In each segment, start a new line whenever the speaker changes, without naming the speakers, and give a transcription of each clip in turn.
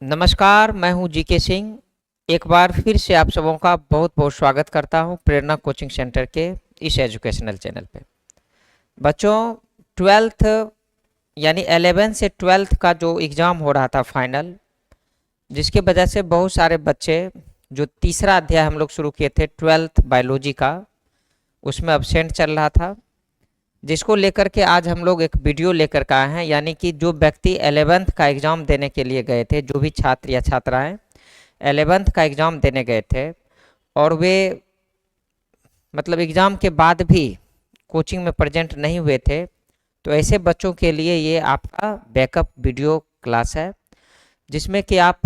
नमस्कार, मैं हूं जीके सिंह। एक बार फिर से आप सबों का बहुत बहुत स्वागत करता हूं प्रेरणा कोचिंग सेंटर के इस एजुकेशनल चैनल पे। बच्चों, ट्वेल्थ यानी 11 से 12th का जो एग्ज़ाम हो रहा था फाइनल, जिसके वजह से बहुत सारे बच्चे जो तीसरा अध्याय हम लोग शुरू किए थे 12th बायोलॉजी का, उसमें अब्सेंट चल रहा था, जिसको लेकर के आज हम लोग एक वीडियो लेकर के आए हैं। यानी कि जो व्यक्ति 11th का एग्ज़ाम देने के लिए गए थे, जो भी छात्र या छात्राएं 11th का एग्ज़ाम देने गए थे और वे मतलब एग्ज़ाम के बाद भी कोचिंग में प्रेजेंट नहीं हुए थे, तो ऐसे बच्चों के लिए ये आपका बैकअप वीडियो क्लास है, जिसमें कि आप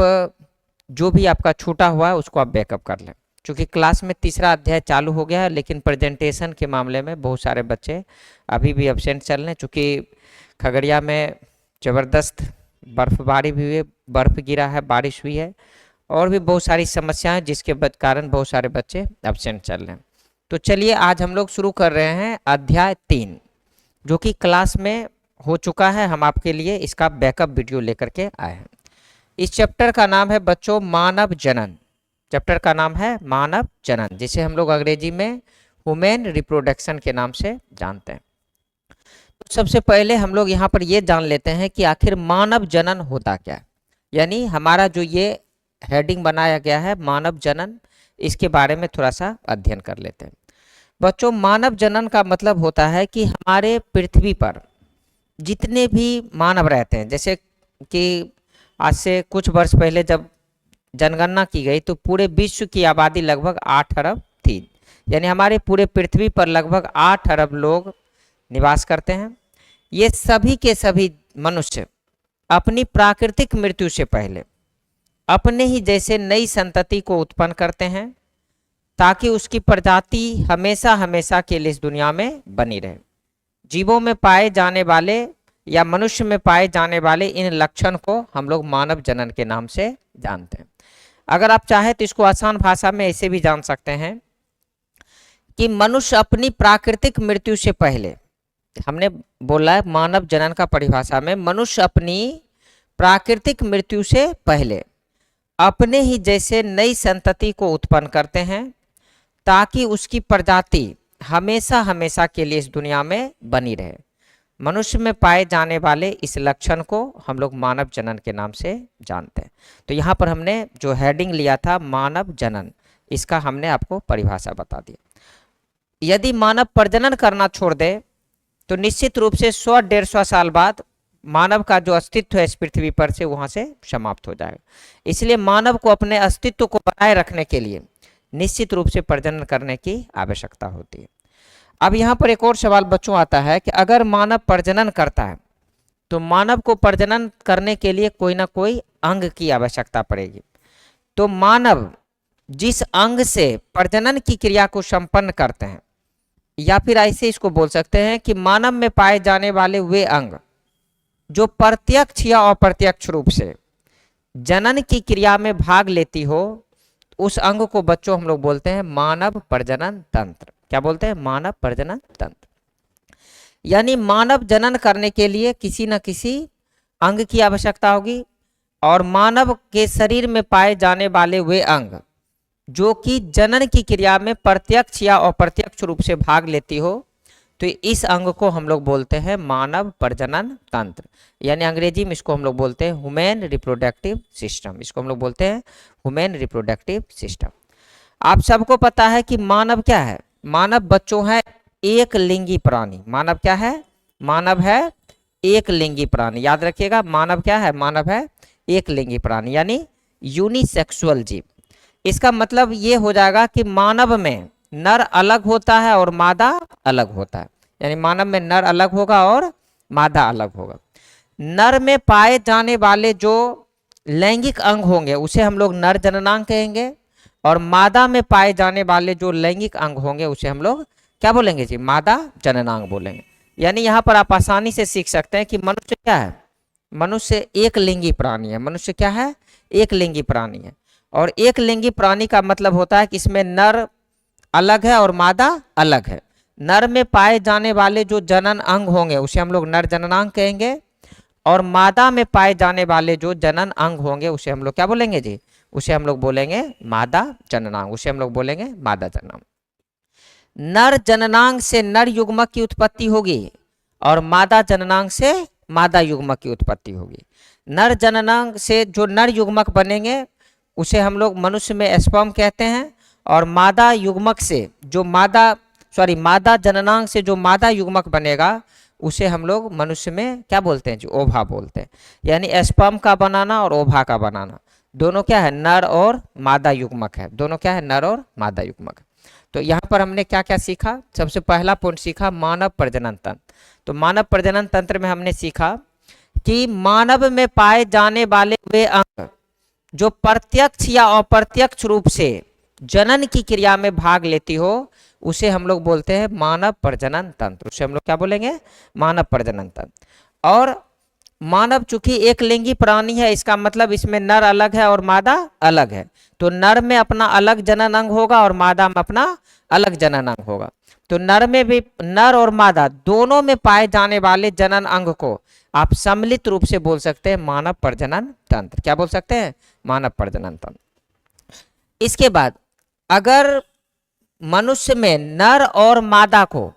जो भी आपका छूटा हुआ है उसको आप बैकअप कर लें। क्योंकि क्लास में तीसरा अध्याय चालू हो गया है, लेकिन प्रेजेंटेशन के मामले में बहुत सारे बच्चे अभी भी अब्सेंट चल रहे हैं। चूँकि खगड़िया में ज़बरदस्त बर्फबारी भी हुई है, बर्फ़ गिरा है, बारिश हुई है और भी बहुत सारी समस्याएं, जिसके कारण बहुत सारे बच्चे अब्सेंट चल रहे हैं। तो चलिए आज हम लोग शुरू कर रहे हैं अध्याय 3, जो कि क्लास में हो चुका है। हम आपके लिए इसका बैकअप वीडियो लेकर के आए हैं। इस चैप्टर का नाम है बच्चों मानव जनन। चैप्टर का नाम है मानव जनन, जिसे हम लोग अंग्रेजी में ह्यूमन रिप्रोडक्शन के नाम से जानते हैं। तो सबसे पहले हम लोग यहाँ पर ये जान लेते हैं कि आखिर मानव जनन होता क्या है। यानी हमारा जो ये हेडिंग बनाया गया है मानव जनन, इसके बारे में थोड़ा सा अध्ययन कर लेते हैं। बच्चों, मानव जनन का मतलब होता है कि हमारे पृथ्वी पर जितने भी मानव रहते हैं, जैसे कि आज से कुछ वर्ष पहले जब जनगणना की गई तो पूरे विश्व की आबादी लगभग 8 अरब थी। यानी हमारे पूरे पृथ्वी पर लगभग 8 अरब लोग निवास करते हैं। ये सभी के सभी मनुष्य अपनी प्राकृतिक मृत्यु से पहले अपने ही जैसे नई संतति को उत्पन्न करते हैं, ताकि उसकी प्रजाति हमेशा हमेशा के लिए इस दुनिया में बनी रहे। जीवों में पाए जाने वाले या मनुष्य में पाए जाने वाले इन लक्षण को हम लोग मानव जनन के नाम से जानते हैं। अगर आप चाहें तो इसको आसान भाषा में ऐसे भी जान सकते हैं कि मनुष्य अपनी प्राकृतिक मृत्यु से पहले, हमने बोला है मानव जनन का परिभाषा में, मनुष्य अपनी प्राकृतिक मृत्यु से पहले अपने ही जैसे नई संतति को उत्पन्न करते हैं, ताकि उसकी प्रजाति हमेशा हमेशा के लिए इस दुनिया में बनी रहे। मनुष्य में पाए जाने वाले इस लक्षण को हम लोग मानव जनन के नाम से जानते हैं। तो यहाँ पर हमने जो हेडिंग लिया था मानव जनन, इसका हमने आपको परिभाषा बता दी। यदि मानव प्रजनन करना छोड़ दे तो निश्चित रूप से 100-150 साल बाद मानव का जो अस्तित्व है इस पृथ्वी पर से वहाँ से समाप्त हो जाएगा। इसलिए मानव को अपने अस्तित्व को बनाए रखने के लिए निश्चित रूप से प्रजनन करने की आवश्यकता होती है। अब यहाँ पर एक और सवाल बच्चों आता है कि अगर मानव प्रजनन करता है तो मानव को प्रजनन करने के लिए कोई ना कोई अंग की आवश्यकता पड़ेगी। तो मानव जिस अंग से प्रजनन की क्रिया को संपन्न करते हैं, या फिर ऐसे इसको बोल सकते हैं कि मानव में पाए जाने वाले वे अंग जो प्रत्यक्ष या अप्रत्यक्ष रूप से जनन की क्रिया में भाग लेती हो, उस अंग को बच्चों हम लोग बोलते हैं मानव प्रजनन तंत्र। क्या बोलते हैं? मानव प्रजनन तंत्र। यानी मानव जनन करने के लिए किसी न किसी अंग की आवश्यकता होगी, और मानव के शरीर में पाए जाने वाले वे अंग जो कि जनन की क्रिया में प्रत्यक्ष या अप्रत्यक्ष रूप से भाग लेती हो, तो इस अंग को हम लोग बोलते हैं मानव प्रजनन तंत्र। यानी अंग्रेजी में इसको हम लोग बोलते हैं ह्यूमन रिप्रोडक्टिव सिस्टम। इसको हम लोग बोलते हैं ह्यूमन रिप्रोडक्टिव सिस्टम। आप सबको पता है कि मानव क्या है? मानव बच्चों है एक लिंगी प्राणी। मानव क्या है? मानव है एक लिंगी प्राणी। याद रखिएगा, मानव क्या है? मानव है एक लिंगी प्राणी, यानी यूनिसेक्सुअल जीव। इसका मतलब ये हो जाएगा कि मानव में नर अलग होता है और मादा अलग होता है। यानी मानव में नर अलग होगा और मादा अलग होगा। नर में पाए जाने वाले जो लैंगिक अंग होंगे उसे हम लोग नर जननांग कहेंगे, और मादा में पाए जाने वाले जो लैंगिक अंग होंगे उसे हम लोग क्या बोलेंगे जी? मादा जननांग बोलेंगे। यानी यहाँ पर आप आसानी से सीख सकते हैं कि मनुष्य क्या है? मनुष्य एक लिंगी प्राणी है। मनुष्य क्या है? एक लिंगी प्राणी है। और एक लिंगी प्राणी का मतलब होता है कि इसमें नर अलग है और मादा अलग है। नर में पाए जाने वाले जो जनन अंग होंगे उसे हम लोग नर जननांग कहेंगे, और मादा में पाए जाने वाले जो जनन अंग होंगे उसे हम लोग क्या बोलेंगे जी, उसे हम लोग बोलेंगे मादा जननांग, उसे हम लोग बोलेंगे मादा जननांग। नर जननांग से नर युग्मक की उत्पत्ति होगी और मादा जननांग से मादा युग्मक की उत्पत्ति होगी। नर जननांग से जो नर युग्मक बनेंगे उसे हम लोग मनुष्य में स्पर्म कहते हैं, और मादा युग्मक से जो मादा जननांग से जो मादा युग्मक बनेगा उसे हम लोग मनुष्य में क्या बोलते हैं जी, ओभा बोलते हैं। यानी स्पर्म का बनाना और ओभा का बनाना दोनों क्या है, नर और मादा युग्मक है, दोनों क्या है, नर और मादा युग्मक। तो यहाँ पर हमने क्या क्या सीखा, सबसे पहला पॉइंट सीखा मानव प्रजनन तंत्र। तो मानव प्रजनन तंत्र में हमने सीखा कि मानव में पाए जाने वाले वे अंग जो प्रत्यक्ष या अप्रत्यक्ष रूप से जनन की क्रिया में भाग लेती हो उसे हम लोग बोलते हैं मानव प्रजनन तंत्र, उसे हम लोग क्या बोलेंगे, मानव प्रजनन तंत्र। और मानव चूंकि एक लिंगी प्राणी है, इसका मतलब इसमें नर अलग है और मादा अलग है, तो नर में अपना अलग जनन अंग होगा और मादा में अपना अलग जनन अंग होगा। तो नर में भी, नर और मादा दोनों में पाए जाने वाले जनन अंग को आप सम्मिलित रूप से बोल सकते हैं मानव प्रजनन तंत्र। क्या बोल सकते हैं, मानव प्रजनन तंत्र। इसके बाद अगर मनुष्य में नर और मादा को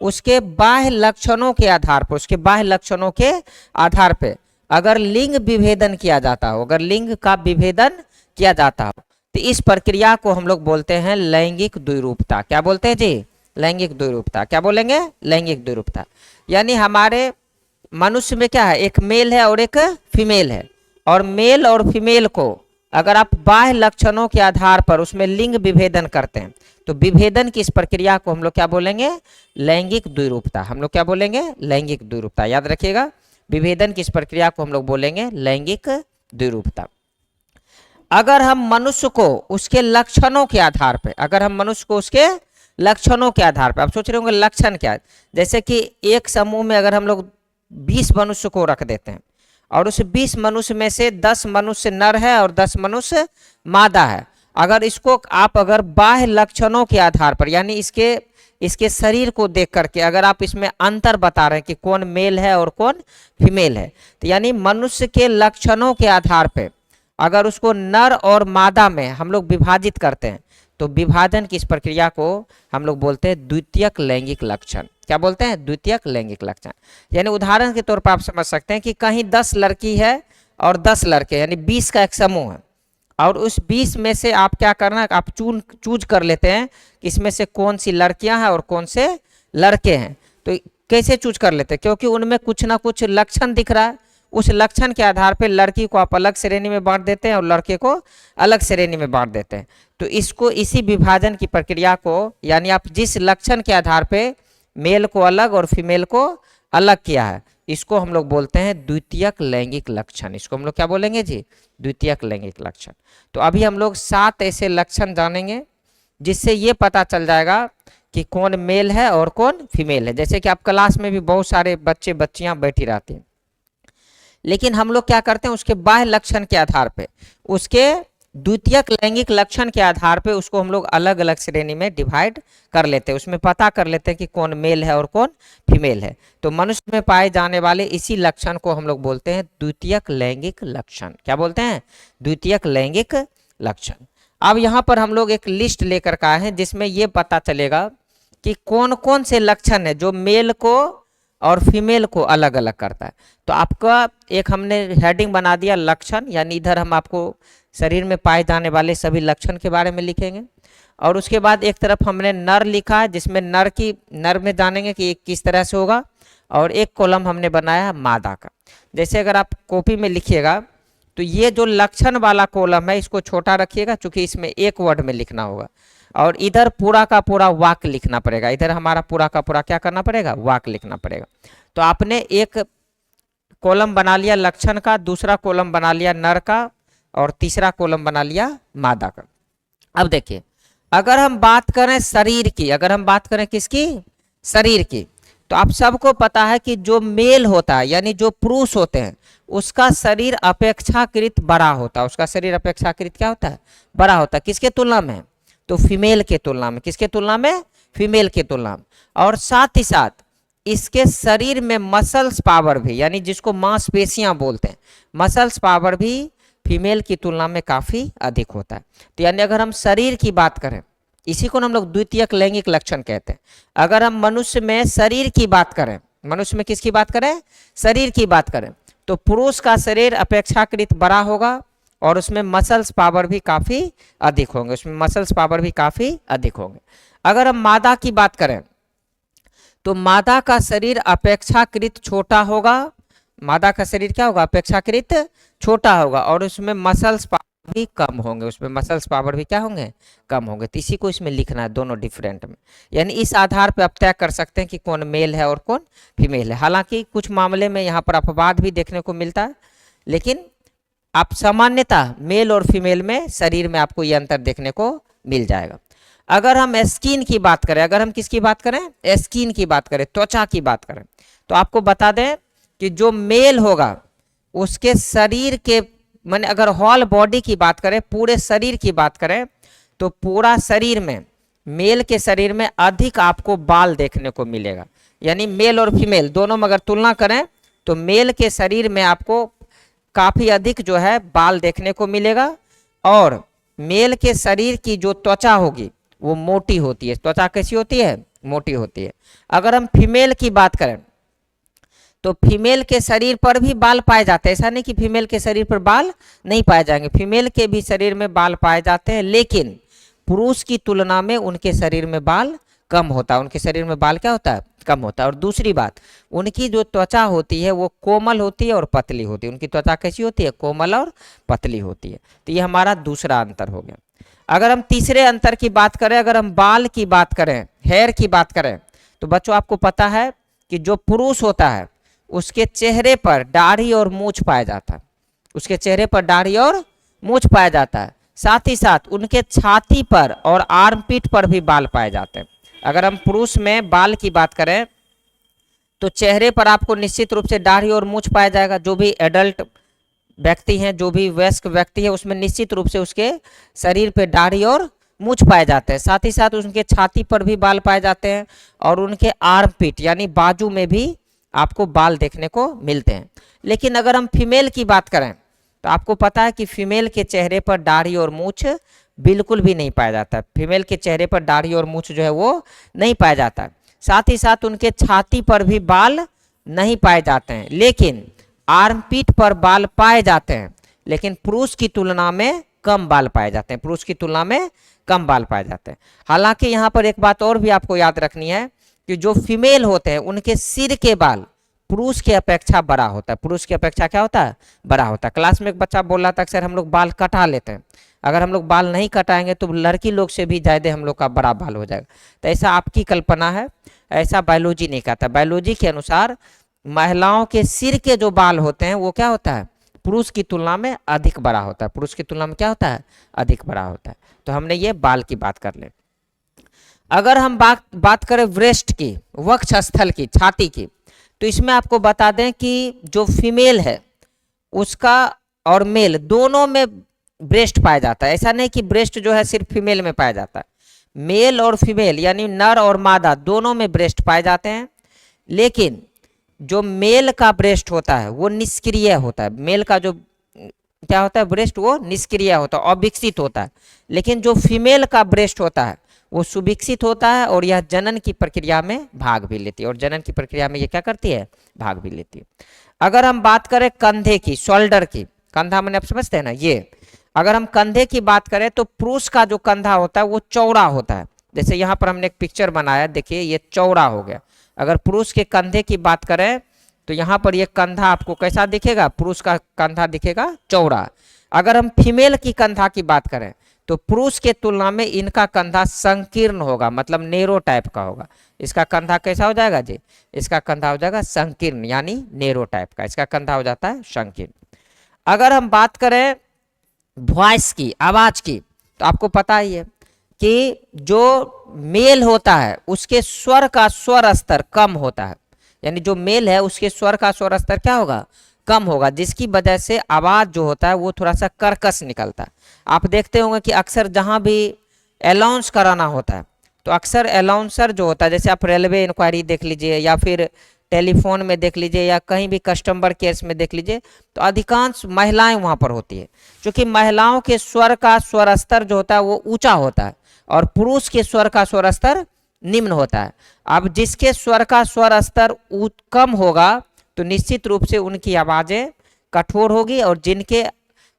उसके बाह्य लक्षणों के आधार पर, उसके बाह्य लक्षणों के आधार पर अगर लिंग विभेदन किया जाता हो, अगर लिंग का विभेदन किया जाता हो, तो इस प्रक्रिया को हम लोग बोलते हैं लैंगिक द्विरूपता। क्या बोलते हैं जी, लैंगिक द्विरूपता। क्या बोलेंगे, लैंगिक द्विरूपता। यानी हमारे मनुष्य में क्या है, एक मेल है और एक फीमेल है, और मेल और फीमेल को अगर आप बाह्य लक्षणों के आधार पर उसमें लिंग विभेदन करते हैं तो विभेदन की इस प्रक्रिया को हम लोग क्या बोलेंगे, लैंगिक द्विरूपता। हम लोग क्या बोलेंगे, लैंगिक द्विरूपता। याद रखिएगा, विभेदन की इस प्रक्रिया को हम लोग बोलेंगे लैंगिक द्विरूपता। अगर हम मनुष्य को उसके लक्षणों के आधार पर, अगर हम मनुष्य को उसके लक्षणों के आधार पर, आप सोच रहे होंगे लक्षण क्या है, जैसे कि एक समूह में अगर हम लोग 20 मनुष्य को रख देते हैं और उस 20 मनुष्य में से 10 मनुष्य नर है और 10 मनुष्य मादा है, अगर इसको आप अगर बाह्य लक्षणों के आधार पर, यानी इसके शरीर को देख करके अगर आप इसमें अंतर बता रहे हैं कि कौन मेल है और कौन फीमेल है, तो यानी मनुष्य के लक्षणों के आधार पर अगर उसको नर और मादा में हम लोग विभाजित करते हैं तो विभाजन की इस प्रक्रिया को हम लोग बोलते हैं द्वितीयक लैंगिक लक्षण। क्या बोलते हैं, द्वितीयक लैंगिक लक्षण। यानी उदाहरण के तौर पर आप समझ सकते हैं कि कहीं 10 लड़की है और 10 लड़के, यानी 20 का एक समूह है, और उस 20 में से आप क्या करना, आप चूज कर लेते हैं कि इसमें से कौन सी लड़कियां हैं और कौन से लड़के हैं। तो कैसे चूज कर लेते हैं, क्योंकि उनमें कुछ ना कुछ लक्षण दिख रहा है, उस लक्षण के आधार पर लड़की को आप अलग श्रेणी में बांट देते हैं और लड़के को अलग श्रेणी में बांट देते हैं। तो इसको, इसी विभाजन की प्रक्रिया को, यानी आप जिस लक्षण के आधार पे मेल को अलग और फीमेल को अलग किया है, इसको हम लोग बोलते हैं द्वितीयक लैंगिक लक्षण। इसको हम लोग क्या बोलेंगे जी, द्वितीयक लैंगिक लक्षण। तो अभी हम लोग 7 ऐसे लक्षण जानेंगे जिससे ये पता चल जाएगा कि कौन मेल है और कौन फीमेल है। जैसे कि आप क्लास में भी बहुत सारे बच्चे बच्चियां बैठी रहती हैं, लेकिन हम लोग क्या करते हैं, उसके बाह्य लक्षण के आधार पे, उसके द्वितीयक लैंगिक लक्षण के आधार पे उसको हम लोग अलग अलग श्रेणी में डिवाइड कर लेते हैं, उसमें पता कर लेते हैं कि कौन मेल है और कौन फीमेल है। तो मनुष्य में पाए जाने वाले इसी लक्षण को हम लोग बोलते हैं द्वितीयक लैंगिक लक्षण। क्या बोलते हैं, द्वितीयक लैंगिक लक्षण। अब यहाँ पर हम लोग एक लिस्ट लेकर के आए हैं जिसमें ये पता चलेगा कि कौन कौन से लक्षण है जो मेल को और फीमेल को अलग अलग करता है। तो आपका एक हमने हेडिंग बना दिया लक्षण, यानी इधर हम आपको शरीर में पाए जाने वाले सभी लक्षण के बारे में लिखेंगे, और उसके बाद एक तरफ हमने नर लिखा है जिसमें नर में जानेंगे कि किस तरह से होगा, और एक कॉलम हमने बनाया है मादा का। जैसे अगर आप कॉपी में लिखिएगा तो ये जो लक्षण वाला कॉलम है इसको छोटा रखिएगा, चूंकि इसमें एक वर्ड में लिखना होगा, और इधर पूरा का पूरा वाक्य लिखना पड़ेगा। इधर हमारा पूरा का पूरा क्या करना पड़ेगा, वाक्य लिखना पड़ेगा। तो आपने एक कॉलम बना लिया लक्षण का, दूसरा कॉलम बना लिया नर का, और तीसरा कॉलम बना लिया मादा का। अब देखिए, अगर हम बात करें शरीर की, अगर हम बात करें किसकी, शरीर की, तो आप सबको पता है कि जो मेल होता है, यानी जो पुरुष होते हैं, उसका शरीर अपेक्षाकृत बड़ा होता है। उसका शरीर अपेक्षाकृत क्या होता है, बड़ा होता है। किसके तुलना में, तो फीमेल के तुलना में। किसके तुलना में, फीमेल के तुलना में। और साथ ही साथ इसके शरीर में मसल्स पावर भी, यानी जिसको मांसपेशियां बोलते हैं, मसल्स पावर भी फीमेल की तुलना में काफी अधिक होता है। तो यानी अगर हम शरीर की बात करें, इसी को हम लोग द्वितीयक लैंगिक लक्षण कहते हैं। अगर हम मनुष्य में शरीर की बात करें, मनुष्य में किसकी बात करें, शरीर की बात करें, तो पुरुष का शरीर अपेक्षाकृत बड़ा होगा और उसमें मसल्स पावर भी काफी अधिक होंगे, उसमें मसल्स पावर भी काफी अधिक होंगे। अगर हम मादा की बात करें तो मादा का शरीर अपेक्षाकृत छोटा होगा, मादा का शरीर क्या होगा, अपेक्षाकृत छोटा होगा और उसमें मसल्स पावर भी कम होंगे, उसमें मसल्स पावर भी क्या होंगे, कम होंगे। तो इसी को इसमें लिखना है दोनों डिफरेंट में, यानी इस आधार पर आप तय कर सकते हैं कि कौन मेल है और कौन फीमेल है। हालांकि कुछ मामले में यहाँ पर अपवाद भी देखने को मिलता है, लेकिन आप सामान्यतः मेल और फीमेल में शरीर में आपको ये अंतर देखने को मिल जाएगा। अगर हम स्किन की बात करें, अगर हम किसकी बात करें, स्किन की बात करें, त्वचा की बात करें, तो आपको बता दें कि जो मेल होगा उसके शरीर के, माने अगर होल बॉडी की बात करें, पूरे शरीर की बात करें, तो पूरा शरीर में, मेल के शरीर में अधिक आपको बाल देखने को मिलेगा। यानी मेल और फीमेल दोनों में अगर तुलना करें तो मेल के शरीर में आपको काफी अधिक जो है बाल देखने को मिलेगा और मेल के शरीर की जो त्वचा होगी वो मोटी होती है। त्वचा कैसी होती है, मोटी होती है। अगर हम फीमेल की बात करें तो फीमेल के शरीर पर भी बाल पाए जाते हैं, ऐसा नहीं कि फीमेल के शरीर पर बाल नहीं पाए जाएंगे, फीमेल के भी शरीर में बाल पाए जाते हैं, लेकिन पुरुष की तुलना में उनके शरीर में बाल कम होता है, उनके शरीर में बाल क्या होता है, कम होता है। और दूसरी बात, उनकी जो त्वचा होती है वो कोमल होती है और पतली होती है, उनकी त्वचा कैसी होती है, कोमल और पतली होती है। तो ये हमारा दूसरा अंतर हो गया। अगर हम तीसरे अंतर की बात करें, अगर हम बाल की बात करें, हेयर की बात करें, तो बच्चों आपको पता है कि जो पुरुष होता है उसके चेहरे पर दाढ़ी और मूंछ पाया जाता है, उसके चेहरे पर दाढ़ी और मूंछ पाया जाता है। साथ ही साथ उनके छाती पर और आर्मपिट पर भी बाल पाए जाते हैं। अगर हम पुरुष में बाल की बात करें तो चेहरे पर आपको निश्चित रूप से दाढ़ी और मूंछ पाया जाएगा। जो भी एडल्ट व्यक्ति हैं, जो भी वयस्क व्यक्ति है, उसमें निश्चित रूप से उसके शरीर पे दाढ़ी और मूंछ पाए जाते हैं। साथ ही साथ उनके छाती पर भी बाल पाए जाते हैं और उनके आर्मपिट यानी बाजू में भी आपको बाल देखने को मिलते हैं। लेकिन अगर हम फीमेल की बात करें तो आपको पता है कि फीमेल के चेहरे पर दाढ़ी और मूंछ बिल्कुल भी नहीं पाया जाता। फीमेल के चेहरे पर दाढ़ी और मूंछ जो है वो नहीं पाया जाता। साथ ही साथ उनके छाती पर भी बाल नहीं पाए जाते हैं, लेकिन आर्मपिट पर बाल पाए जाते हैं, लेकिन पुरुष की तुलना में कम बाल पाए जाते हैं, पुरुष की तुलना में कम बाल पाए जाते हैं। हालांकि यहाँ पर एक बात और भी आपको याद रखनी है कि जो फीमेल होते हैं उनके सिर के बाल पुरुष की अपेक्षा बड़ा होता है, पुरुष की अपेक्षा क्या होता है, बड़ा होता है। क्लास में एक बच्चा बोल रहा था अक्सर हम लोग बाल कटा लेते हैं, अगर हम लोग बाल नहीं कटाएंगे तो लड़की लोग से भी ज़्यादा हम लोग का बड़ा बाल हो जाएगा। तो ऐसा आपकी कल्पना है, ऐसा बायोलॉजी नहीं कहता। बायोलॉजी के अनुसार महिलाओं के सिर के जो बाल होते हैं वो क्या होता है, पुरुष की तुलना में अधिक बड़ा होता है, पुरुष की तुलना में क्या होता है, अधिक बड़ा होता है। तो हमने ये बाल की बात कर ले। अगर हम बात करें ब्रेस्ट की, वक्षस्थल की, छाती की, तो इसमें आपको बता दें कि जो फीमेल है उसका और मेल दोनों में ब्रेस्ट पाया जाता है। ऐसा नहीं कि ब्रेस्ट जो है सिर्फ फीमेल में पाया जाता है, मेल और फीमेल यानी नर और मादा दोनों में ब्रेस्ट पाए जाते हैं। लेकिन जो मेल का ब्रेस्ट होता है वो निष्क्रिय होता है, मेल का जो क्या होता है ब्रेस्ट वो निष्क्रिय होता है, अविकसित होता है। लेकिन जो फीमेल का ब्रेस्ट होता है वो सुविकसित होता है और यह जनन की प्रक्रिया में भाग भी लेती है, और जनन की प्रक्रिया में ये क्या करती है, भाग भी लेती है। अगर हम बात करें कंधे की, शोल्डर की, कंधा मैंने आप समझते हैं ना, ये अगर हम कंधे की बात करें तो पुरुष का जो कंधा होता है वो चौड़ा होता है। जैसे यहाँ पर हमने एक पिक्चर बनाया, देखिए ये चौड़ा हो गया। अगर पुरुष के कंधे की बात करें तो यहाँ पर ये कंधा आपको कैसा दिखेगा, पुरुष का कंधा दिखेगा चौड़ा। अगर हम फीमेल की कंधा की बात करें तो पुरुष के तुलना में इनका कंधा संकीर्ण होगा, मतलब नेरो टाइप का होगा। इसका कंधा कैसा हो जाएगा जी, इसका कंधा हो जाएगा संकीर्ण यानी नेरो टाइप का, इसका कंधा हो जाता है संकीर्ण। अगर हम बात करें वॉइस की, आवाज की, तो आपको पता ही है कि जो मेल होता है उसके स्वर का स्वर स्तर कम होता है, यानी जो मेल है उसके स्वर का स्वर स्तर क्या होगा, कम होगा, जिसकी वजह से आवाज जो होता है वो थोड़ा सा कर्कश निकलता है। आप देखते होंगे कि अक्सर जहां भी अनाउंस कराना होता है तो अक्सर अनाउंसर जो होता है, जैसे आप रेलवे इंक्वायरी देख लीजिए या फिर टेलीफोन में देख लीजिए या कहीं भी कस्टमर केयर्स में देख लीजिए, तो अधिकांश महिलाएं वहां पर होती है, क्योंकि महिलाओं के स्वर का स्वर स्तर जो होता है वो ऊंचा होता है और पुरुष के स्वर का स्वर स्तर निम्न होता है। अब जिसके स्वर का स्वर स्तर कम होगा तो निश्चित रूप से उनकी आवाजें कठोर होगी, और जिनके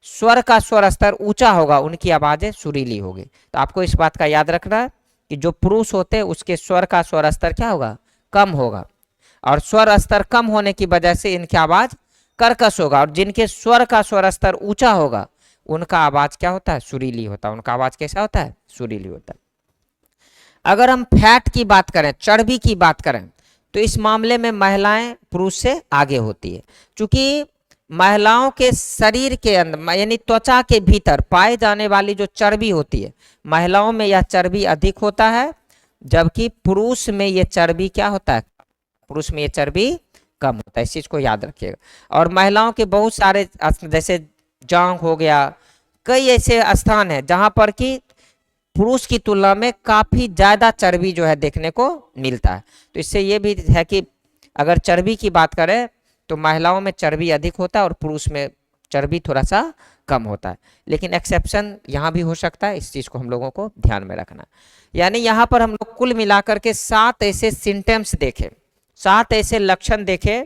स्वर का स्वर स्तर ऊंचा होगा उनकी आवाजें सुरीली होगी। तो आपको इस बात का याद रखना है कि जो पुरुष होते हैं उसके स्वर का स्वर स्तर क्या होगा, कम होगा, और स्वर स्तर कम होने की वजह से इनकी आवाज कर्कश होगा, और जिनके स्वर का स्वर स्तर ऊंचा होगा उनका आवाज क्या होता है, सुरीली होता है। उनका आवाज कैसा होता है, सुरीली होता है। अगर हम फैट की बात करें, चर्बी की बात करें, तो इस मामले में महिलाएं पुरुष से आगे होती है, क्योंकि महिलाओं के शरीर के अंदर यानी त्वचा के भीतर पाए जाने वाली जो चर्बी होती है, महिलाओं में यह चर्बी अधिक होता है, जबकि पुरुष में यह चर्बी क्या होता है, पुरुष में यह चर्बी कम होता है। इस चीज को याद रखिएगा। और महिलाओं के बहुत सारे जैसे जांघ हो गया, कई ऐसे स्थान हैं जहां पर कि पुरुष की तुलना में काफी ज्यादा चर्बी जो है देखने को मिलता है। तो इससे ये भी है कि अगर चर्बी की बात करें तो महिलाओं में चर्बी अधिक होता है और पुरुष में चर्बी थोड़ा सा कम होता है, लेकिन एक्सेप्शन यहाँ भी हो सकता है। इस चीज को हम लोगों को ध्यान में रखना। यानी यहाँ पर हम लोग कुल मिलाकर के 7 ऐसे सिम्टम्स देखे, 7 ऐसे लक्षण देखे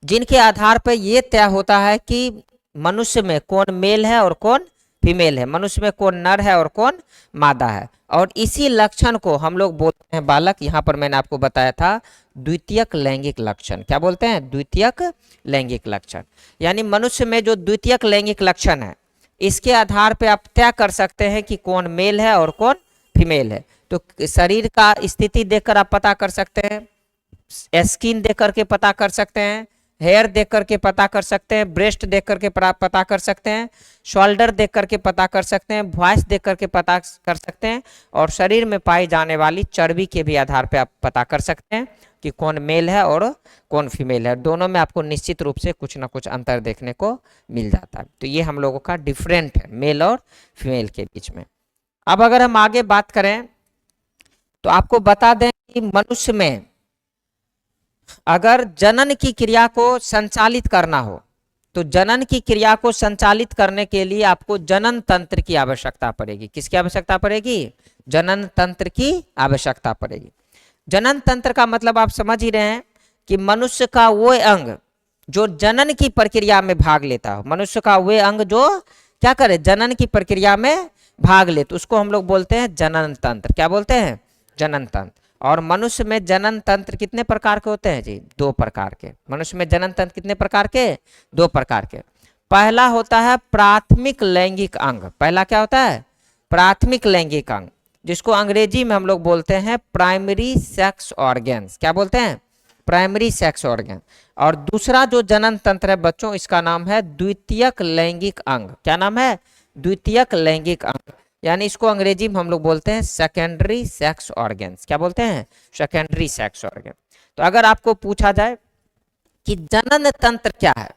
जिनके आधार पर यह तय होता है कि मनुष्य में कौन मेल है और कौन फीमेल है, मनुष्य में कौन नर है और कौन मादा है। और इसी लक्षण को हम लोग बोलते हैं बालक, यहाँ पर मैंने आपको बताया था द्वितीयक लैंगिक लक्षण। क्या बोलते हैं, द्वितीयक लैंगिक लक्षण। यानी मनुष्य में जो द्वितीयक लैंगिक लक्षण है, इसके आधार पर आप तय कर सकते हैं कि कौन मेल है और कौन फीमेल है। तो शरीर का स्थिति देखकर आप पता कर सकते हैं, स्किन देख करके पता कर सकते हैं, हेयर देख करके पता कर सकते हैं, ब्रेस्ट देख करके पता कर सकते हैं, शोल्डर देख करके पता कर सकते हैं, वॉइस देख करके पता कर सकते हैं, और शरीर में पाई जाने वाली चर्बी के भी आधार पे आप पता कर सकते हैं कि कौन मेल है और कौन फीमेल है। दोनों में आपको निश्चित रूप से कुछ ना कुछ अंतर देखने को मिल जाता है। तो ये हम लोगों का डिफरेंट है मेल और फीमेल के बीच में। अब अगर हम आगे बात करें तो आपको बता दें कि मनुष्य में अगर जनन की क्रिया को संचालित करना हो तो जनन की क्रिया को संचालित करने के लिए आपको जनन तंत्र की आवश्यकता पड़ेगी। किसकी आवश्यकता पड़ेगी, जनन तंत्र की आवश्यकता पड़ेगी। जनन तंत्र का मतलब आप समझ ही रहे हैं कि मनुष्य का वो अंग जो जनन की प्रक्रिया में भाग लेता हो, मनुष्य का वो अंग जो क्या करे, जनन की प्रक्रिया में भाग ले, तो उसको हम लोग बोलते हैं जनन तंत्र। क्या बोलते हैं, जनन तंत्र। और मनुष्य में जनन तंत्र कितने प्रकार के होते हैं जी, 2 प्रकार के। मनुष्य में जनन तंत्र कितने प्रकार के, 2 प्रकार के। पहला होता है प्राथमिक लैंगिक अंग। पहला क्या होता है, प्राथमिक लैंगिक अंग, जिसको अंग्रेजी में हम लोग बोलते हैं प्राइमरी सेक्स ऑर्गन्स। क्या बोलते हैं, प्राइमरी सेक्स ऑर्गन। और दूसरा जो जनन तंत्र है बच्चों, इसका नाम है द्वितीयक लैंगिक अंग। क्या नाम है, द्वितीयक लैंगिक अंग, यानी इसको अंग्रेजी में हम लोग बोलते हैं सेकेंडरी सेक्स ऑर्गन्स। क्या बोलते हैं, सेकेंडरी सेक्स ऑर्गन। तो अगर आपको पूछा जाए कि जनन तंत्र क्या है,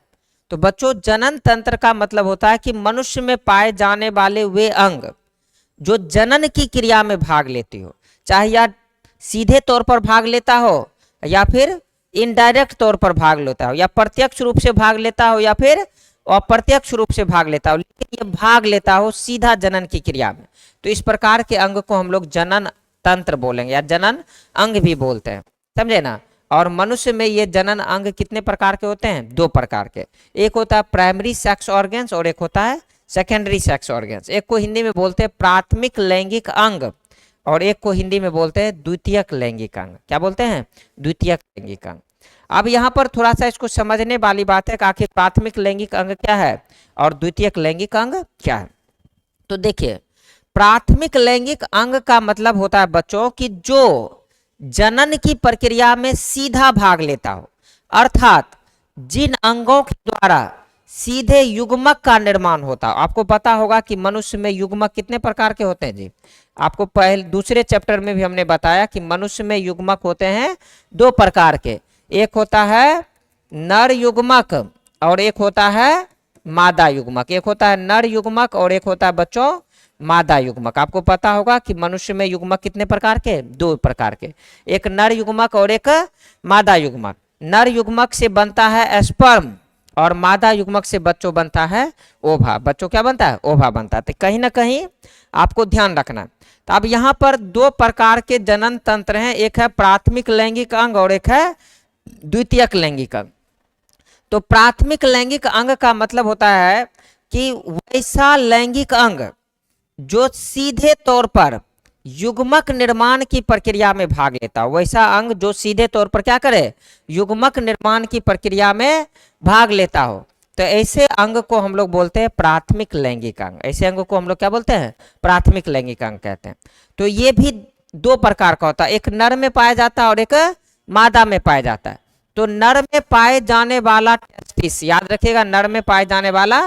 तो बच्चों जनन तंत्र का मतलब होता है कि मनुष्य में पाए जाने वाले वे अंग जो जनन की क्रिया में भाग लेती हो, चाहे या सीधे तौर पर भाग लेता हो या फिर इनडायरेक्ट तौर पर भाग लेता हो, या प्रत्यक्ष रूप से भाग लेता हो या फिर अप्रत्यक्ष रूप से भाग लेता हो, लेकिन ये भाग लेता हो सीधा जनन की क्रिया में। तो इस प्रकार के अंग को हम लोग जनन तंत्र बोलेंगे या जनन अंग भी बोलते हैं, समझे ना। और मनुष्य में ये जनन अंग कितने प्रकार के होते हैं, 2 प्रकार के। एक होता है प्राइमरी सेक्स ऑर्गन्स और एक होता है सेकेंडरी सेक्स ऑर्गन्स। एक को हिंदी में बोलते हैं प्राथमिक लैंगिक अंग और एक को हिंदी में बोलते हैं द्वितीयक लैंगिक अंग। क्या बोलते हैं, द्वितीयक लैंगिक अंग। अब यहाँ पर थोड़ा सा इसको समझने वाली बात है कि आखिर प्राथमिक लैंगिक अंग क्या है और द्वितीयक लैंगिक अंग क्या है। तो देखिए, प्राथमिक लैंगिक अंग का मतलब होता है बच्चों कि जो जनन की प्रक्रिया में सीधा भाग लेता हो, अर्थात जिन अंगों के द्वारा सीधे युग्मक का निर्माण होता हो। आपको पता होगा कि मनुष्य में युग्मक कितने प्रकार के होते हैं जी। आपको पहले दूसरे चैप्टर में भी हमने बताया कि मनुष्य में युग्मक होते हैं 2 प्रकार के। एक होता है नर युग्मक और एक होता है मादा युग्मक। एक होता है नर युग्मक और एक होता है बच्चों मादा युग्मक। आपको पता होगा कि मनुष्य में युग्मक कितने प्रकार के, 2 प्रकार के, एक नर युग्मक और एक मादा युग्मक। नर युग्मक से बनता है स्पर्म और मादा युग्मक से बच्चों बनता है ओभा। बच्चों क्या बनता है, ओभा बनता है। तो कहीं ना कहीं आपको ध्यान रखना। तो अब यहाँ पर 2 प्रकार के जनन तंत्र हैं, एक है प्राथमिक लैंगिक अंग और एक है द्वितीयक लैंगिक अंग। तो प्राथमिक लैंगिक अंग का मतलब होता है कि वैसा लैंगिक अंग जो सीधे तौर पर युग्मक निर्माण की प्रक्रिया में भाग लेता हो, वैसा अंग जो सीधे तौर पर क्या करे, युग्मक निर्माण की प्रक्रिया में भाग लेता हो। तो ऐसे अंग को हम लोग बोलते हैं प्राथमिक लैंगिक अंग। ऐसे अंग को हम लोग क्या बोलते हैं, प्राथमिक लैंगिक अंग कहते हैं। तो ये भी 2 प्रकार का होता है, एक नर में पाया जाता है और एक मादा में पाया जाता है। तो नर में पाए जाने वाला टेस्टिस, याद रखिएगा, नर में पाए जाने वाला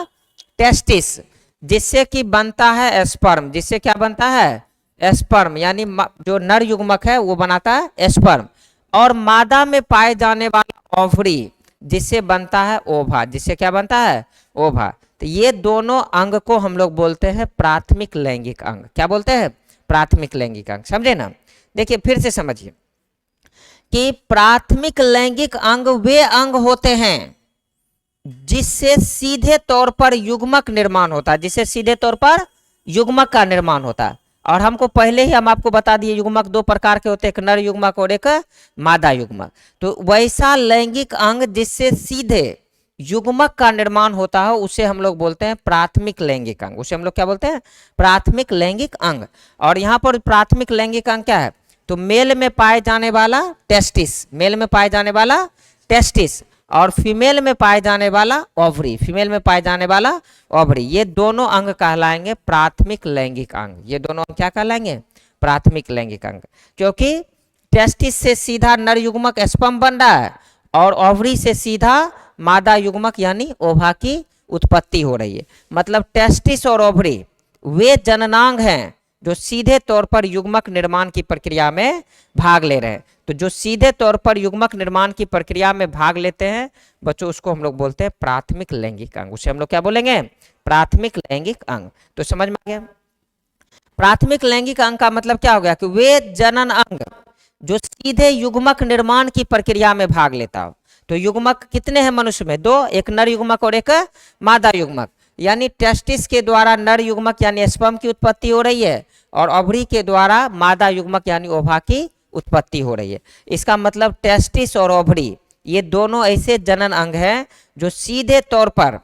टेस्टिस, जिससे कि बनता है स्पर्म, जिससे क्या बनता है, स्पर्म, यानी जो नर युग्मक है वो बनाता है स्पर्म। और मादा में पाए जाने वाला ओवरी, जिससे बनता है ओभा, जिससे क्या बनता है, ओभा। तो ये दोनों अंग को हम लोग बोलते हैं प्राथमिक लैंगिक अंग। क्या बोलते हैं, प्राथमिक लैंगिक अंग। समझे ना। देखिए फिर से समझिए कि प्राथमिक लैंगिक अंग वे अंग होते हैं जिससे सीधे तौर पर युग्मक निर्माण होता है, जिससे सीधे तौर पर युग्मक का निर्माण होता है। और हमको पहले ही हम आपको बता दिए युग्मक 2 प्रकार के होते हैं, एक नर युग्मक और एक मादा युग्मक। तो वैसा लैंगिक अंग जिससे सीधे युग्मक का निर्माण होता है उसे हम लोग बोलते हैं प्राथमिक लैंगिक अंग। उसे हम लोग क्या बोलते हैं, प्राथमिक लैंगिक अंग। और यहाँ पर प्राथमिक लैंगिक अंग क्या है, तो मेल में पाए जाने वाला टेस्टिस, मेल में पाए जाने वाला टेस्टिस, और फीमेल में पाए जाने वाला ओवरी, फीमेल में पाए जाने वाला ओवरी, ये दोनों अंग कहलाएंगे प्राथमिक लैंगिक अंग। ये दोनों अंग क्या कहलाएंगे, प्राथमिक लैंगिक अंग। क्योंकि टेस्टिस से सीधा नर युग्मक स्पर्म बन रहा है और ओवरी से सीधा मादा युग्मक यानी ओभा की उत्पत्ति हो रही है। मतलब टेस्टिस और ओवरी वे जननांग हैं जो सीधे तौर पर युग्मक निर्माण की प्रक्रिया में भाग ले रहे हैं। तो जो सीधे तौर पर युग्मक निर्माण की प्रक्रिया में भाग लेते हैं बच्चों, उसको हम लोग बोलते हैं प्राथमिक लैंगिक अंग। उसे हम लोग क्या बोलेंगे, प्राथमिक लैंगिक अंग। तो समझ में आ गया। प्राथमिक लैंगिक अंग का मतलब क्या हो गया कि वे जनन अंग जो सीधे युग्मक निर्माण की प्रक्रिया में भाग लेता हो। तो युग्मक कितने हैं मनुष्य में, 2, एक नर युग्मक और एक मादा युग्मक। यानी टेस्टिस के द्वारा नर युग्मक यानी स्पर्म की उत्पत्ति हो रही है और ओवरी के द्वारा मादा युग्मक यानी ओभा की उत्पत्ति हो रही है। इसका मतलब टेस्टिस और ओवरी ये दोनों ऐसे जनन अंग हैं जो सीधे तौर पर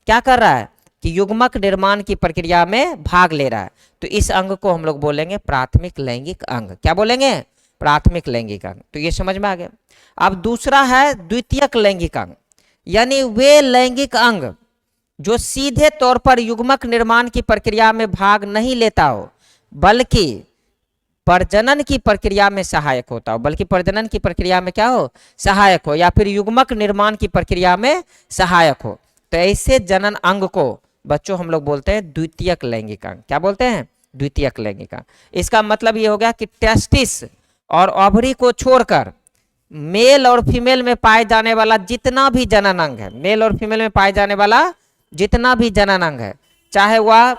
क्या कर रहा है कि युग्मक निर्माण की प्रक्रिया में भाग ले रहा है। तो इस अंग को हम लोग बोलेंगे प्राथमिक लैंगिक अंग। क्या बोलेंगे, प्राथमिक लैंगिक अंग। तो ये समझ में आ गया। अब दूसरा है द्वितीयक लैंगिक अंग, यानी वे लैंगिक अंग जो सीधे तौर पर युग्मक निर्माण की प्रक्रिया में भाग नहीं लेता हो बल्कि प्रजनन की प्रक्रिया में सहायक होता हो, बल्कि प्रजनन की प्रक्रिया में क्या हो, सहायक हो, या फिर युग्मक निर्माण की प्रक्रिया में सहायक हो। तो ऐसे जनन अंग को बच्चों हम लोग बोलते हैं द्वितीयक लैंगिक अंग। क्या बोलते हैं, द्वितीयक लैंगिक अंग। इसका मतलब ये हो गया कि टेस्टिस और ओवरी को छोड़कर मेल और फीमेल में पाए जाने वाला जितना भी जनन अंग है, मेल और फीमेल में पाए जाने वाला जितना भी जनन अंग है, चाहे वह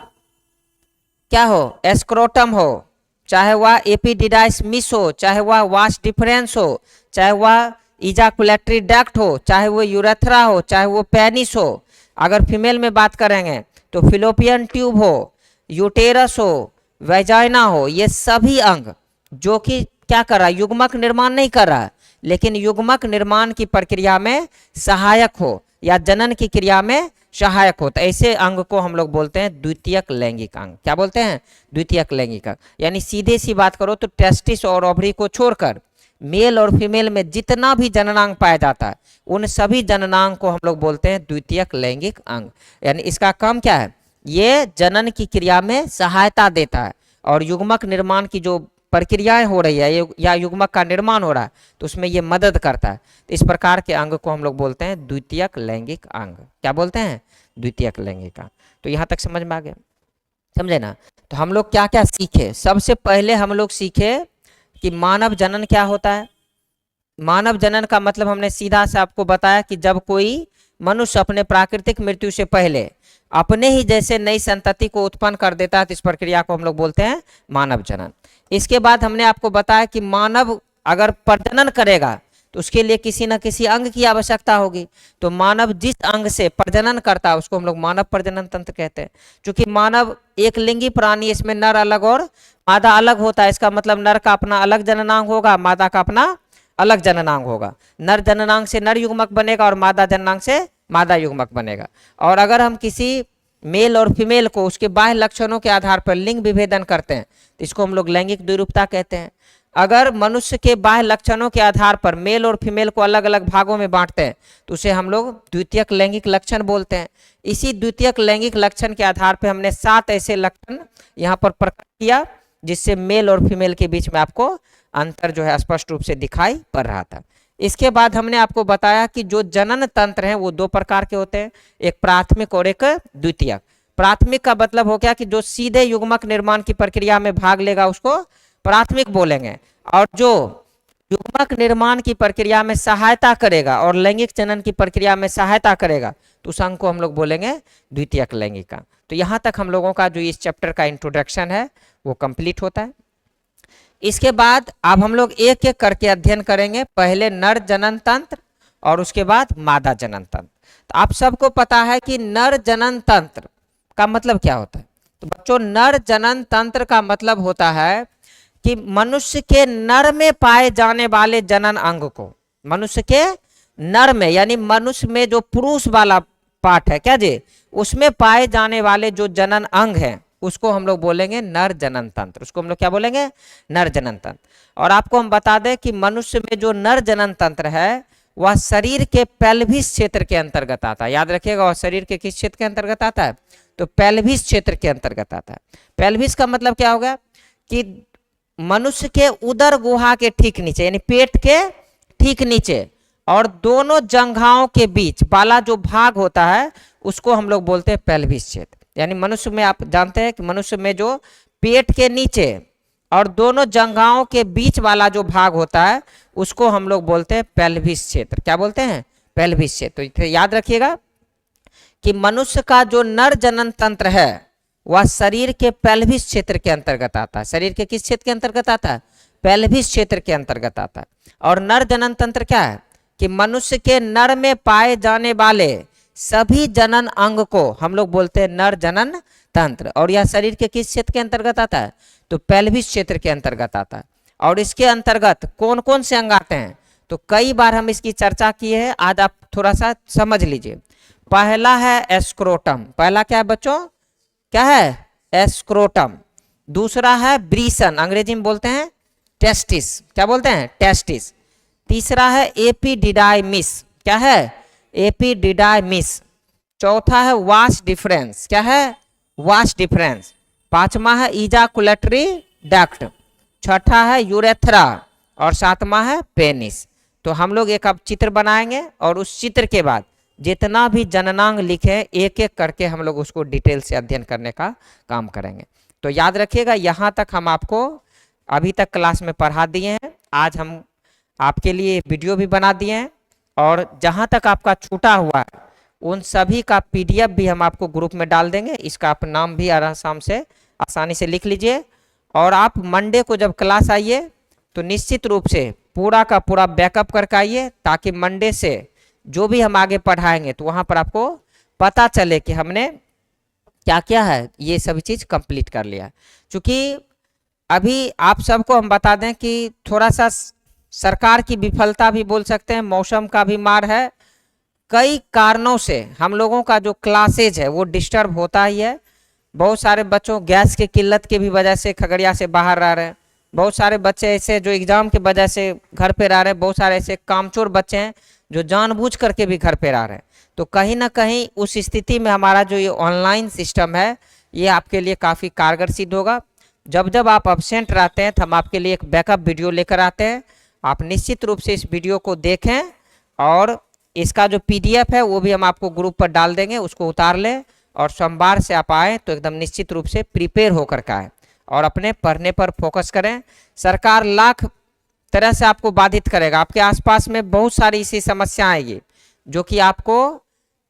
क्या हो, एस्क्रोटम हो, चाहे वह एपिडिडाइमिस हो, चाहे वह वास डिफरेंस हो, चाहे वह इजाकुलेटरी डक्ट हो, चाहे वो यूरेथ्रा हो, चाहे वो पेनिस हो। अगर फीमेल में बात करेंगे तो फिलोपियन ट्यूब हो, यूटेरस हो, वेजाइना हो, ये सभी अंग जो कि क्या कर रहा है, युग्मक निर्माण नहीं कर रहा है लेकिन युग्मक निर्माण की प्रक्रिया में सहायक हो या जनन की क्रिया में सहायक होता है, ऐसे अंग को हम लोग बोलते हैं द्वितीयक लैंगिक अंग। क्या बोलते हैं, द्वितीयक लैंगिक अंग। यानी सीधे सी बात करो तो टेस्टिस और ओवरी को छोड़कर मेल और फीमेल में जितना भी जननांग पाया जाता है उन सभी जननांग को हम लोग बोलते हैं द्वितीयक लैंगिक अंग। यानी इसका काम क्या है, ये जनन की क्रिया में सहायता देता है और युग्मक निर्माण की जो प्रक्रियाएं हो रही है या युग्मक का निर्माण हो रहा है तो उसमें ये मदद करता है। तो इस प्रकार के अंग को हम लोग बोलते हैं द्वितीयक लैंगिक अंग। क्या बोलते हैं, द्वितीयक लैंगिक अंग। तो यहाँ तक समझ में आ गया, समझे ना। तो हम लोग क्या क्या सीखे, सबसे पहले हम लोग सीखे कि मानव जनन क्या होता है। मानव जनन का मतलब हमने सीधा से आपको बताया कि जब कोई मनुष्य अपने प्राकृतिक मृत्यु से पहले अपने ही जैसे नई संतति को उत्पन्न कर देता है, तो इस प्रक्रिया को हम लोग बोलते हैं मानव जनन। इसके बाद हमने आपको बताया कि मानव अगर प्रजनन करेगा तो उसके लिए किसी न किसी अंग की आवश्यकता होगी। तो मानव जिस अंग से प्रजनन करता है उसको हम लोग मानव प्रजनन तंत्र कहते हैं। क्योंकि मानव एक लिंगी प्राणी, इसमें नर अलग और मादा अलग होता है। इसका मतलब नर का अपना अलग जननांग होगा, मादा का अपना अलग जननांग होगा। नर जननांग से नर युग्मक बनेगा और मादा जननांग से मादा युग्मक बनेगा। और अगर हम किसी मेल और फीमेल को उसके बाह्य लक्षणों के आधार पर लिंग विभेदन करते हैं तो इसको हम लोग लैंगिक द्विरूपता कहते हैं। अगर मनुष्य के बाह्य लक्षणों के आधार पर मेल और फीमेल को अलग अलग भागों में बांटते हैं तो उसे हम लोग द्वितीयक लैंगिक लक्षण बोलते हैं। इसी द्वितीयक लैंगिक लक्षण के आधार पर हमने 7 ऐसे लक्षण यहाँ पर प्रकट किया जिससे मेल और फीमेल के बीच में आपको अंतर जो है स्पष्ट रूप से दिखाई पड़ रहा था। इसके बाद हमने आपको बताया कि जो जनन तंत्र हैं वो 2 प्रकार के होते हैं, एक प्राथमिक और एक द्वितीयक। प्राथमिक का मतलब हो गया कि जो सीधे युग्मक निर्माण की प्रक्रिया में भाग लेगा उसको प्राथमिक बोलेंगे, और जो युग्मक निर्माण की प्रक्रिया में सहायता करेगा और लैंगिक जनन की प्रक्रिया में सहायता करेगा तो उस अंग को हम लोग बोलेंगे द्वितीयक लैंगिका। तो यहाँ तक हम लोगों का जो इस चैप्टर का इंट्रोडक्शन है वो कंप्लीट होता है। इसके बाद अब हम लोग एक एक करके अध्ययन करेंगे, पहले नर जनन तंत्र और उसके बाद मादा जनन तंत्र। तो आप सबको पता है कि नर जनन तंत्र का मतलब क्या होता है। तो बच्चों, नर जनन तंत्र का मतलब होता है कि मनुष्य के नर में पाए जाने वाले जनन अंग को, मनुष्य के नर में यानी मनुष्य में जो पुरुष वाला पार्ट है क्या जी, उसमें पाए जाने वाले जो जनन अंग है उसको हम लोग बोलेंगे नर जनन तंत्र। उसको हम लोग क्या बोलेंगे, नर जनन तंत्र। और आपको हम बता दें कि मनुष्य में जो नर जनन तंत्र है वह शरीर के पेल्विस क्षेत्र के अंतर्गत आता है। याद रखिएगा, वह शरीर के किस क्षेत्र के अंतर्गत आता है, तो पेल्विस क्षेत्र के अंतर्गत आता है। पेल्विस का मतलब क्या होगा कि मनुष्य के उदर गुहा के ठीक नीचे यानी पेट के ठीक नीचे और दोनों जंघाओं के बीच वाला जो भाग होता है उसको हम लोग बोलते हैं पेल्विस क्षेत्र। यानी मनुष्य में आप जानते हैं कि मनुष्य में जो पेट के नीचे और दोनों जंघाओं के बीच वाला जो भाग होता है उसको हम लोग बोलते हैं पेल्विस क्षेत्र। क्या बोलते हैं, पेल्विस क्षेत्र। तो याद रखिएगा कि मनुष्य का जो नर जनन तंत्र है वह शरीर के पेल्विस क्षेत्र के अंतर्गत आता है। शरीर के किस क्षेत्र के अंतर्गत आता है, पेल्विस क्षेत्र के अंतर्गत आता है। और नर जनन तंत्र क्या है कि मनुष्य के नर में पाए जाने वाले सभी जनन अंग को हम लोग बोलते हैं नर जनन तंत्र। और यह शरीर के किस क्षेत्र के अंतर्गत आता है, तो पेल्विस क्षेत्र के अंतर्गत आता है। और इसके अंतर्गत कौन कौन से अंग आते हैं, तो कई बार हम इसकी चर्चा किए हैं, आज आप थोड़ा सा समझ लीजिए। पहला है एस्क्रोटम। पहला क्या है बच्चों, क्या है, एस्क्रोटम। दूसरा है ब्रीसन, अंग्रेजी में बोलते हैं टेस्टिस। क्या बोलते हैं, टेस्टिस। तीसरा है एपिडिडाइमिस। क्या है, एपिडिडाइमिस। चौथा है वास डिफरेंस। क्या है, वास डिफरेंस। पांचवा है इजाकुलेटरी डक्ट। छठा है यूरेथ्रा और सातवां है पेनिस। तो हम लोग एक अब चित्र बनाएंगे और उस चित्र के बाद जितना भी जननांग लिखे एक एक करके हम लोग उसको डिटेल से अध्ययन करने का काम करेंगे। तो याद रखिएगा, यहाँ तक हम आपको अभी तक क्लास में पढ़ा दिए हैं। आज हम आपके लिए वीडियो भी बना दिए हैं और जहाँ तक आपका छूटा हुआ है उन सभी का PDF भी हम आपको ग्रुप में डाल देंगे। इसका आप नाम भी आराम से आसानी से लिख लीजिए। और आप मंडे को जब क्लास आइए तो निश्चित रूप से पूरा का पूरा बैकअप करके आइए, ताकि मंडे से जो भी हम आगे पढ़ाएंगे तो वहाँ पर आपको पता चले कि हमने क्या क्या है ये सभी चीज़ कंप्लीट कर लिया। क्योंकि अभी आप सबको हम बता दें कि थोड़ा सा सरकार की विफलता भी बोल सकते हैं, मौसम का भी मार है, कई कारणों से हम लोगों का जो क्लासेज है वो डिस्टर्ब होता ही है। बहुत सारे बच्चों गैस की किल्लत की भी वजह से खगड़िया से बाहर रह रहे हैं। बहुत सारे बच्चे ऐसे जो एग्ज़ाम की वजह से घर पे रह रहे हैं। बहुत सारे ऐसे कामचोर बच्चे हैं जो जानबूझ करके भी घर पे रह रहे हैं। तो कहीं ना कहीं उस स्थिति में हमारा जो ये ऑनलाइन सिस्टम है ये आपके लिए काफ़ी कारगर सिद्ध होगा। जब जब आप अब्सेंट रहते हैं तो हम आपके लिए एक बैकअप वीडियो लेकर आते हैं। आप निश्चित रूप से इस वीडियो को देखें और इसका जो PDF है वो भी हम आपको ग्रुप पर डाल देंगे, उसको उतार लें और सोमवार से आप आएँ तो एकदम निश्चित रूप से प्रिपेयर होकर के आएँ और अपने पढ़ने पर फोकस करें। सरकार लाख तरह से आपको बाधित करेगा। आपके आसपास में बहुत सारी ऐसी समस्या आएगी जो कि आपको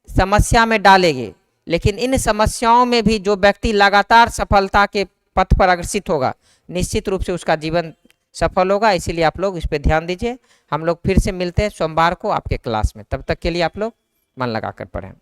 समस्या में डालेगी, लेकिन इन समस्याओं में भी जो व्यक्ति लगातार सफलता के पथ पर अग्रसित होगा, निश्चित रूप से उसका जीवन सफल होगा। इसीलिए आप लोग इस पर ध्यान दीजिए। हम लोग फिर से मिलते हैं सोमवार को आपके क्लास में। तब तक के लिए आप लोग मन लगाकर पढ़ें।